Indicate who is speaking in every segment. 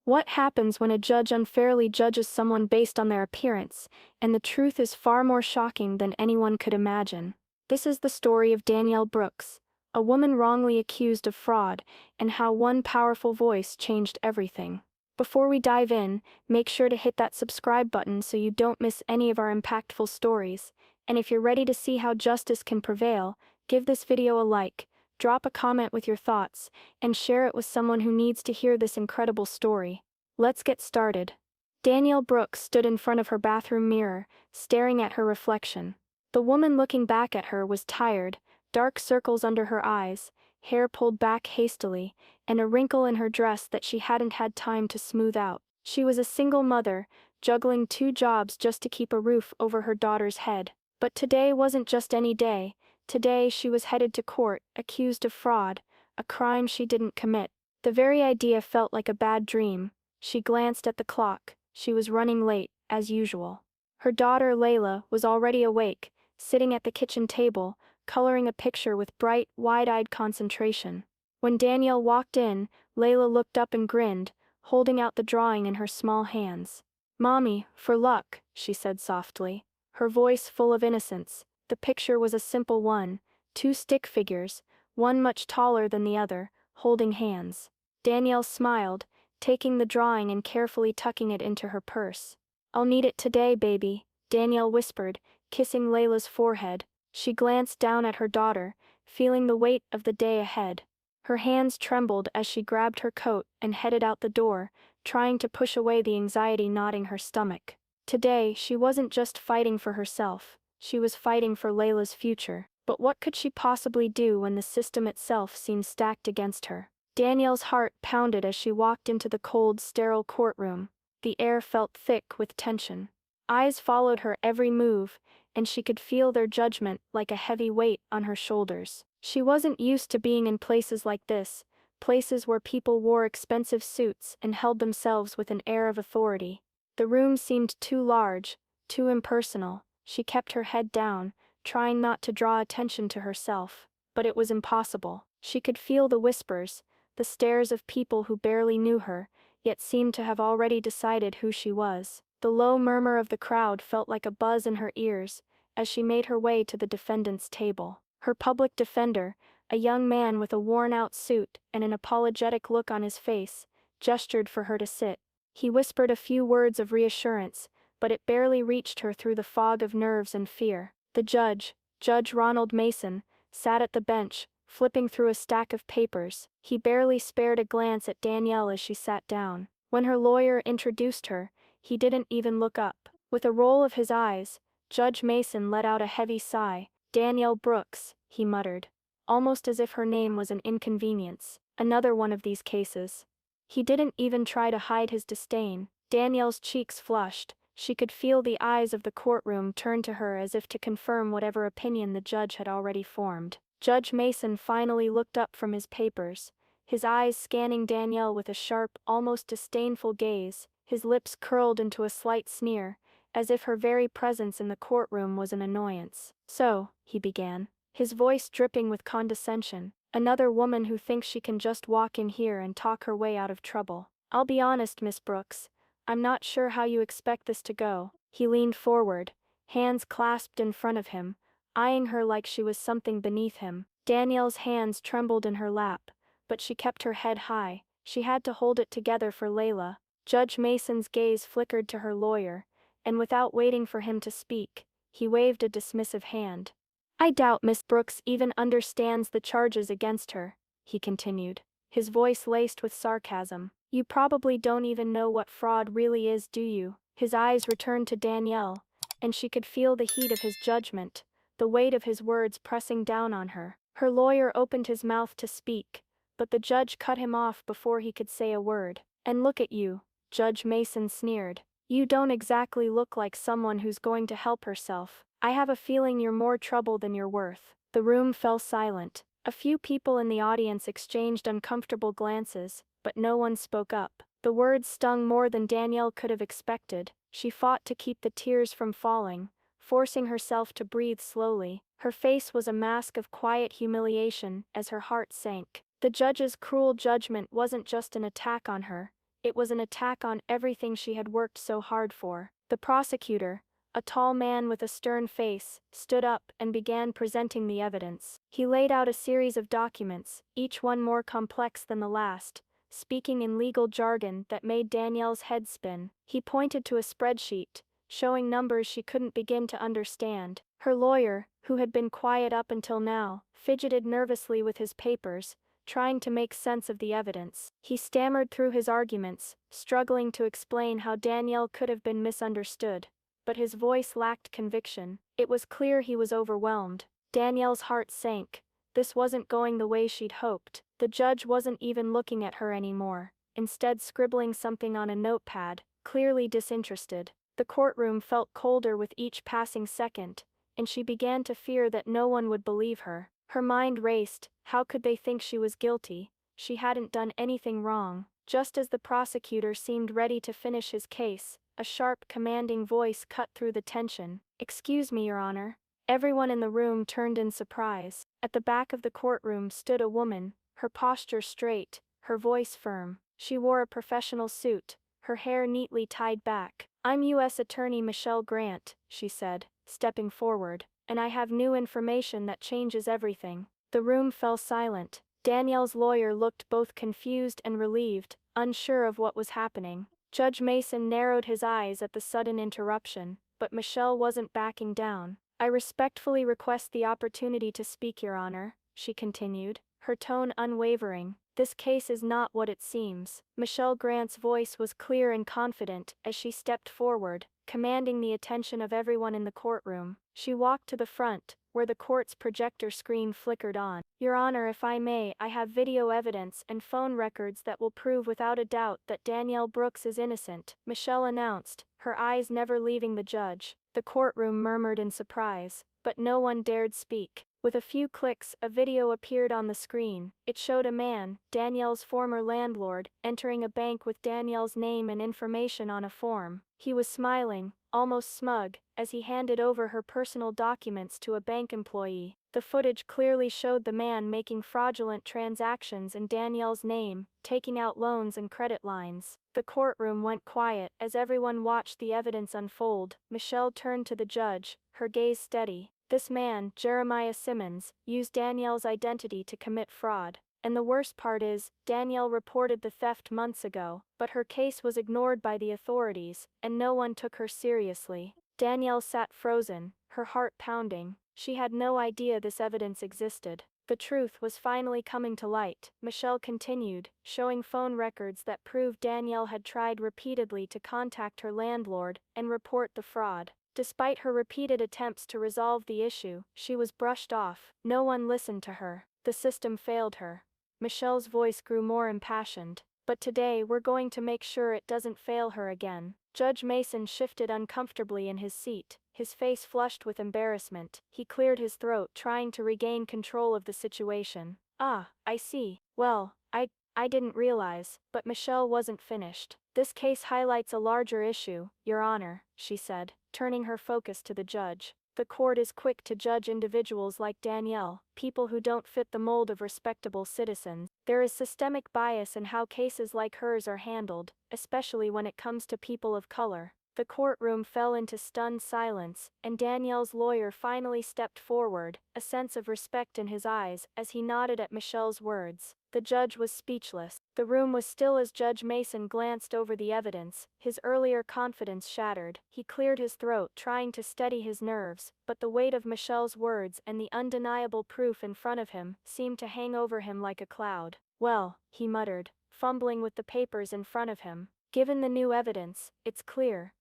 Speaker 1: What happens when a judge unfairly judges someone based on their appearance, and the truth is far more shocking than anyone could imagine. This is the story of Danielle Brooks, a woman wrongly accused of fraud, and how one powerful voice changed everything. Before we dive in, make sure to hit that subscribe button so you don't miss any of our impactful stories, and if you're ready to see how justice can prevail, give this video a like, drop a comment with your thoughts, and share it with someone who needs to hear this incredible story. Let's get started. Danielle Brooks stood in front of her bathroom mirror, staring at her reflection. The woman looking back at her was tired, dark circles under her eyes, hair pulled back hastily, and a wrinkle in her dress that she hadn't had time to smooth out. She was a single mother, juggling 2 jobs just to keep a roof over her daughter's head. But today wasn't just any day. Today she was headed to court, accused of fraud, a crime she didn't commit. The very idea felt like a bad dream. She glanced at the clock. She was running late, as usual. Her daughter Layla was already awake, sitting at the kitchen table, coloring a picture with bright, wide-eyed concentration. When Danielle walked in, Layla looked up and grinned, holding out the drawing in her small hands. "Mommy, for luck," she said softly, her voice full of innocence. The picture was a simple one, 2 stick figures, one much taller than the other, holding hands. Danielle smiled, taking the drawing and carefully tucking it into her purse. "I'll need it today, baby," Danielle whispered, kissing Layla's forehead. She glanced down at her daughter, feeling the weight of the day ahead. Her hands trembled as she grabbed her coat and headed out the door, trying to push away the anxiety knotting her stomach. Today, she wasn't just fighting for herself. She was fighting for Layla's future. But what could she possibly do when the system itself seemed stacked against her? Danielle's heart pounded as she walked into the cold, sterile courtroom. The air felt thick with tension. Eyes followed her every move, and she could feel their judgment like a heavy weight on her shoulders. She wasn't used to being in places like this, places where people wore expensive suits and held themselves with an air of authority. The room seemed too large, too impersonal. She kept her head down, trying not to draw attention to herself. But it was impossible. She could feel the whispers, the stares of people who barely knew her, yet seemed to have already decided who she was. The low murmur of the crowd felt like a buzz in her ears as she made her way to the defendant's table. Her public defender, a young man with a worn-out suit and an apologetic look on his face, gestured for her to sit. He whispered a few words of reassurance, but it barely reached her through the fog of nerves and fear. The judge, Judge Ronald Mason, sat at the bench, flipping through a stack of papers. He barely spared a glance at Danielle as she sat down. When her lawyer introduced her, he didn't even look up. With a roll of his eyes, Judge Mason let out a heavy sigh. "Danielle Brooks," he muttered, almost as if her name was an inconvenience. "Another one of these cases." He didn't even try to hide his disdain. Danielle's cheeks flushed. She could feel the eyes of the courtroom turn to her as if to confirm whatever opinion the judge had already formed. Judge Mason finally looked up from his papers, his eyes scanning Danielle with a sharp, almost disdainful gaze. His lips curled into a slight sneer, as if her very presence in the courtroom was an annoyance. "So," he began, his voice dripping with condescension, "another woman who thinks she can just walk in here and talk her way out of trouble. I'll be honest, Miss Brooks, I'm not sure how you expect this to go." He leaned forward, hands clasped in front of him, eyeing her like she was something beneath him. Danielle's hands trembled in her lap, but she kept her head high. She had to hold it together for Layla. Judge Mason's gaze flickered to her lawyer, and without waiting for him to speak, he waved a dismissive hand. "I doubt Miss Brooks even understands the charges against her," he continued, his voice laced with sarcasm. "You probably don't even know what fraud really is, do you?" His eyes returned to Danielle, and she could feel the heat of his judgment, the weight of his words pressing down on her. Her lawyer opened his mouth to speak, but the judge cut him off before he could say a word. "And look at you," Judge Mason sneered. "You don't exactly look like someone who's going to help herself. I have a feeling you're more trouble than you're worth." The room fell silent. A few people in the audience exchanged uncomfortable glances, but no one spoke up. The words stung more than Danielle could have expected. She fought to keep the tears from falling, forcing herself to breathe slowly. Her face was a mask of quiet humiliation as her heart sank. The judge's cruel judgment wasn't just an attack on her, It was an attack on everything she had worked so hard for. The prosecutor, a tall man with a stern face, stood up and began presenting the evidence. He laid out a series of documents, each one more complex than the last, speaking in legal jargon that made Danielle's head spin. He pointed to a spreadsheet, showing numbers she couldn't begin to understand. Her lawyer, who had been quiet up until now, fidgeted nervously with his papers, trying to make sense of the evidence. He stammered through his arguments, struggling to explain how Danielle could have been misunderstood, but his voice lacked conviction. It was clear he was overwhelmed. Danielle's heart sank. This wasn't going the way she'd hoped. The judge wasn't even looking at her anymore, instead scribbling something on a notepad, clearly disinterested. The courtroom felt colder with each passing second, and she began to fear that no one would believe her. Her mind raced. How could they think she was guilty? She hadn't done anything wrong. Just as the prosecutor seemed ready to finish his case, a sharp, commanding voice cut through the tension. "Excuse me, Your Honor." Everyone in the room turned in surprise. At the back of the courtroom stood a woman, her posture straight, her voice firm. She wore a professional suit, her hair neatly tied back. "I'm U.S. Attorney Michelle Grant," she said, stepping forward, "and I have new information that changes everything." The room fell silent. Danielle's lawyer looked both confused and relieved, unsure of what was happening. Judge Mason narrowed his eyes at the sudden interruption, but Michelle wasn't backing down. "I respectfully request the opportunity to speak, Your Honor," she continued, her tone unwavering. "This case is not what it seems." Michelle Grant's voice was clear and confident as she stepped forward, commanding the attention of everyone in the courtroom. She walked to the front, where the court's projector screen flickered on. "Your Honor, if I may, I have video evidence and phone records that will prove without a doubt that Danielle Brooks is innocent," Michelle announced, her eyes never leaving the judge. The courtroom murmured in surprise, but no one dared speak. With a few clicks, a video appeared on the screen. It showed a man, Danielle's former landlord, entering a bank with Danielle's name and information on a form. He was smiling, almost smug, as he handed over her personal documents to a bank employee. The footage clearly showed the man making fraudulent transactions in Danielle's name, taking out loans and credit lines. The courtroom went quiet as everyone watched the evidence unfold. Michelle turned to the judge, her gaze steady. "This man, Jeremiah Simmons, used Danielle's identity to commit fraud. And the worst part is, Danielle reported the theft months ago, but her case was ignored by the authorities, and no one took her seriously." Danielle sat frozen, her heart pounding. She had no idea this evidence existed. The truth was finally coming to light. Michelle continued, showing phone records that proved Danielle had tried repeatedly to contact her landlord and report the fraud. Despite her repeated attempts to resolve the issue, she was brushed off. No one listened to her. The system failed her. Michelle's voice grew more impassioned. "But today we're going to make sure it doesn't fail her again." Judge Mason shifted uncomfortably in his seat, his face flushed with embarrassment. He cleared his throat, trying to regain control of the situation. "Ah, I see. Well, I didn't realize." But Michelle wasn't finished. "This case highlights a larger issue, Your Honor," she said, turning her focus to the judge. "The court is quick to judge individuals like Danielle, people who don't fit the mold of respectable citizens. There is systemic bias in how cases like hers are handled, especially when it comes to people of color." The courtroom fell into stunned silence, and Danielle's lawyer finally stepped forward, a sense of respect in his eyes as he nodded at Michelle's words. The judge was speechless. The room was still as Judge Mason glanced over the evidence, his earlier confidence shattered. He cleared his throat, trying to steady his nerves, but the weight of Michelle's words and the undeniable proof in front of him seemed to hang over him like a cloud. "Well," he muttered, fumbling with the papers in front of him, "given the new evidence, it's clear.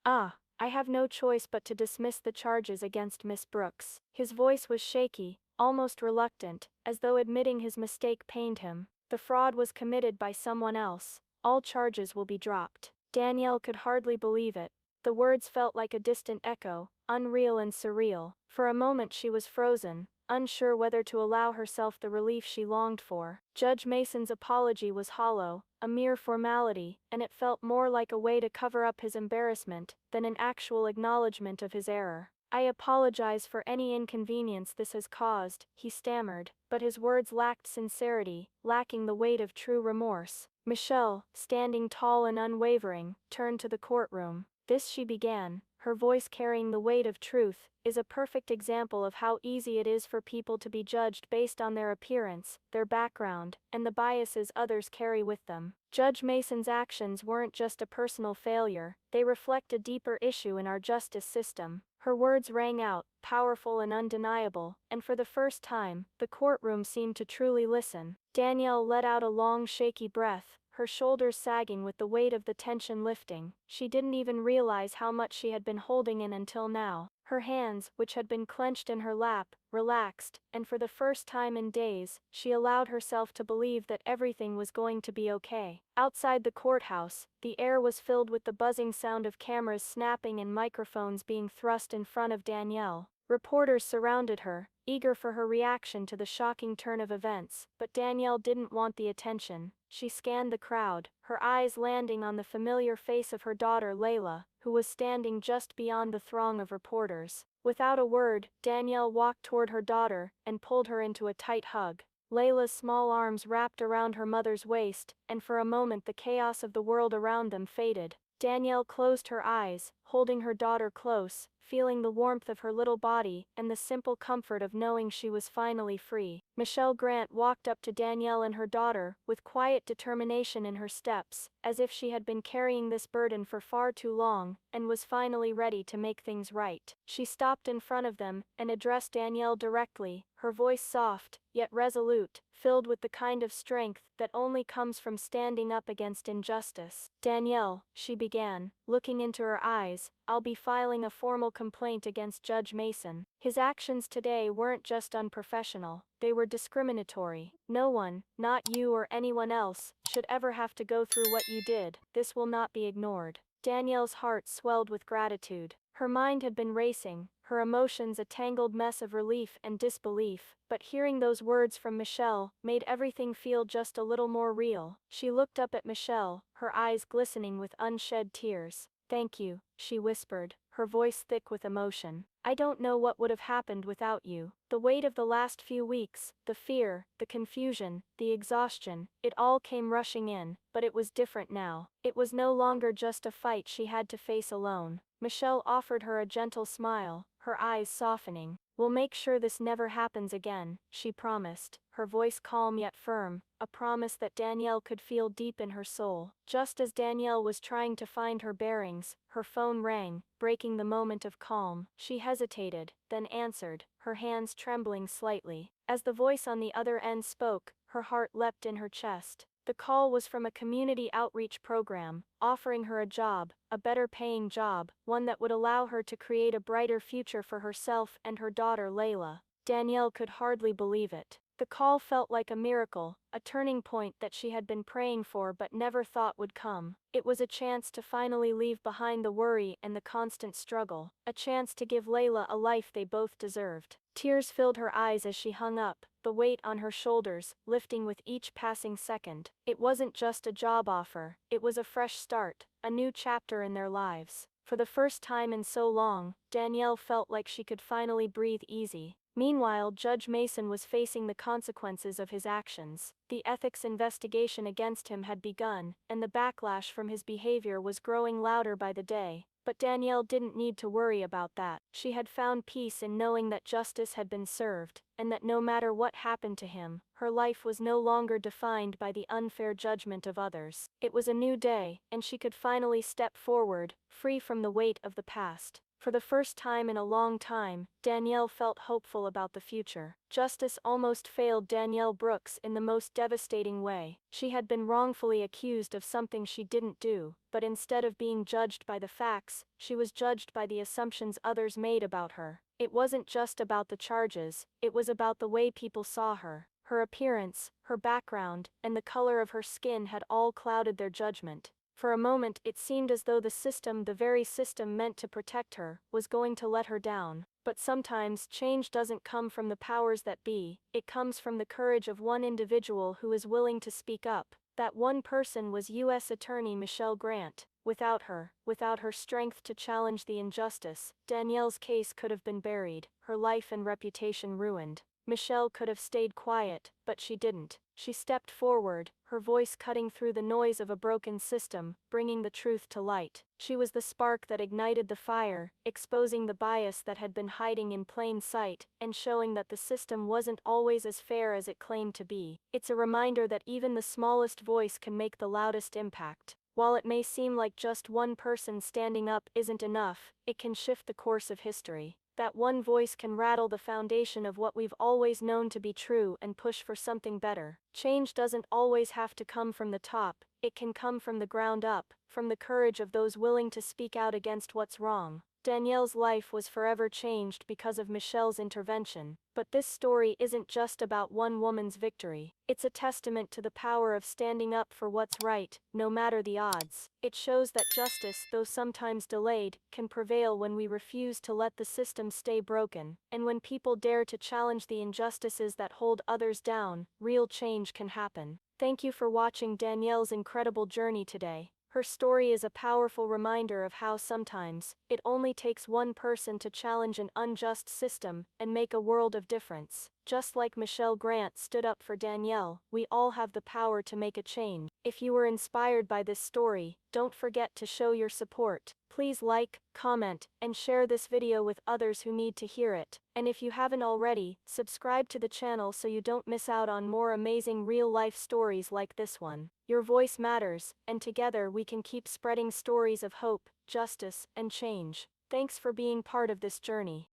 Speaker 1: I have no choice but to dismiss the charges against Miss Brooks." His voice was shaky, almost reluctant, as though admitting his mistake pained him. "The fraud was committed by someone else. All charges will be dropped." Danielle could hardly believe it. The words felt like a distant echo, unreal and surreal. For a moment she was frozen, unsure whether to allow herself the relief she longed for. Judge Mason's apology was hollow, a mere formality, and it felt more like a way to cover up his embarrassment than an actual acknowledgement of his error. "I apologize for any inconvenience this has caused," he stammered, but his words lacked sincerity, lacking the weight of true remorse. Michelle, standing tall and unwavering, turned to the courtroom. "This," she began, her voice carrying the weight of truth, "is a perfect example of how easy it is for people to be judged based on their appearance, their background, and the biases others carry with them. Judge Mason's actions weren't just a personal failure, they reflect a deeper issue in our justice system." Her words rang out, powerful and undeniable, and for the first time, the courtroom seemed to truly listen. Danielle let out a long, shaky breath, her shoulders sagging with the weight of the tension lifting. She didn't even realize how much she had been holding in until now. Her hands, which had been clenched in her lap, relaxed, and for the first time in days, she allowed herself to believe that everything was going to be okay. Outside the courthouse, the air was filled with the buzzing sound of cameras snapping and microphones being thrust in front of Danielle. Reporters surrounded her, eager for her reaction to the shocking turn of events, but Danielle didn't want the attention. She scanned the crowd, her eyes landing on the familiar face of her daughter Layla, who was standing just beyond the throng of reporters. Without a word, Danielle walked toward her daughter and pulled her into a tight hug. Layla's small arms wrapped around her mother's waist, and for a moment the chaos of the world around them faded. Danielle closed her eyes, holding her daughter close, feeling the warmth of her little body and the simple comfort of knowing she was finally free. Michelle Grant walked up to Danielle and her daughter, with quiet determination in her steps, as if she had been carrying this burden for far too long, and was finally ready to make things right. She stopped in front of them and addressed Danielle directly, her voice soft, yet resolute, filled with the kind of strength that only comes from standing up against injustice. "Danielle," she began, looking into her eyes, "I'll be filing a formal complaint against Judge Mason. His actions today weren't just unprofessional, they were discriminatory. No one, not you or anyone else, should ever have to go through what you did. This will not be ignored." Danielle's heart swelled with gratitude. Her mind had been racing, her emotions a tangled mess of relief and disbelief, but hearing those words from Michelle made everything feel just a little more real. She looked up at Michelle, her eyes glistening with unshed tears. "Thank you," she whispered, her voice thick with emotion. "I don't know what would have happened without you. The weight of the last few weeks, the fear, the confusion, the exhaustion, it all came rushing in, but it was different now. It was no longer just a fight she had to face alone." Michelle offered her a gentle smile, her eyes softening. "We'll make sure this never happens again," she promised, her voice calm yet firm, a promise that Danielle could feel deep in her soul. Just as Danielle was trying to find her bearings, her phone rang, breaking the moment of calm. She hesitated, then answered, her hands trembling slightly. As the voice on the other end spoke, her heart leapt in her chest. The call was from a community outreach program, offering her a job, a better-paying job, one that would allow her to create a brighter future for herself and her daughter Layla. Danielle could hardly believe it. The call felt like a miracle, a turning point that she had been praying for but never thought would come. It was a chance to finally leave behind the worry and the constant struggle, a chance to give Layla a life they both deserved. Tears filled her eyes as she hung up, the weight on her shoulders lifting with each passing second. It wasn't just a job offer, it was a fresh start, a new chapter in their lives. For the first time in so long, Danielle felt like she could finally breathe easy. Meanwhile, Judge Mason was facing the consequences of his actions. The ethics investigation against him had begun, and the backlash from his behavior was growing louder by the day. But Danielle didn't need to worry about that. She had found peace in knowing that justice had been served, and that no matter what happened to him, her life was no longer defined by the unfair judgment of others. It was a new day, and she could finally step forward, free from the weight of the past. For the first time in a long time, Danielle felt hopeful about the future. Justice almost failed Danielle Brooks in the most devastating way. She had been wrongfully accused of something she didn't do, but instead of being judged by the facts, she was judged by the assumptions others made about her. It wasn't just about the charges, it was about the way people saw her. Her appearance, her background, and the color of her skin had all clouded their judgment. For a moment it seemed as though the very system meant to protect her, was going to let her down. But sometimes change doesn't come from the powers that be, it comes from the courage of one individual who is willing to speak up. That one person was U.S. Attorney Michelle Grant. Without her strength to challenge the injustice, Danielle's case could have been buried, her life and reputation ruined. Michelle could have stayed quiet, but she didn't. She stepped forward, her voice cutting through the noise of a broken system, bringing the truth to light. She was the spark that ignited the fire, exposing the bias that had been hiding in plain sight, and showing that the system wasn't always as fair as it claimed to be. It's a reminder that even the smallest voice can make the loudest impact. While it may seem like just one person standing up isn't enough, it can shift the course of history. That one voice can rattle the foundation of what we've always known to be true and push for something better. Change doesn't always have to come from the top, it can come from the ground up, from the courage of those willing to speak out against what's wrong. Danielle's life was forever changed because of Michelle's intervention, but this story isn't just about one woman's victory. It's a testament to the power of standing up for what's right, no matter the odds. It shows that justice, though sometimes delayed, can prevail when we refuse to let the system stay broken, and when people dare to challenge the injustices that hold others down, real change can happen. Thank you for watching Danielle's incredible journey today. Her story is a powerful reminder of how sometimes, it only takes one person to challenge an unjust system and make a world of difference. Just like Michelle Grant stood up for Danielle, we all have the power to make a change. If you were inspired by this story, don't forget to show your support. Please like, comment, and share this video with others who need to hear it. And if you haven't already, subscribe to the channel so you don't miss out on more amazing real-life stories like this one. Your voice matters, and together we can keep spreading stories of hope, justice, and change. Thanks for being part of this journey.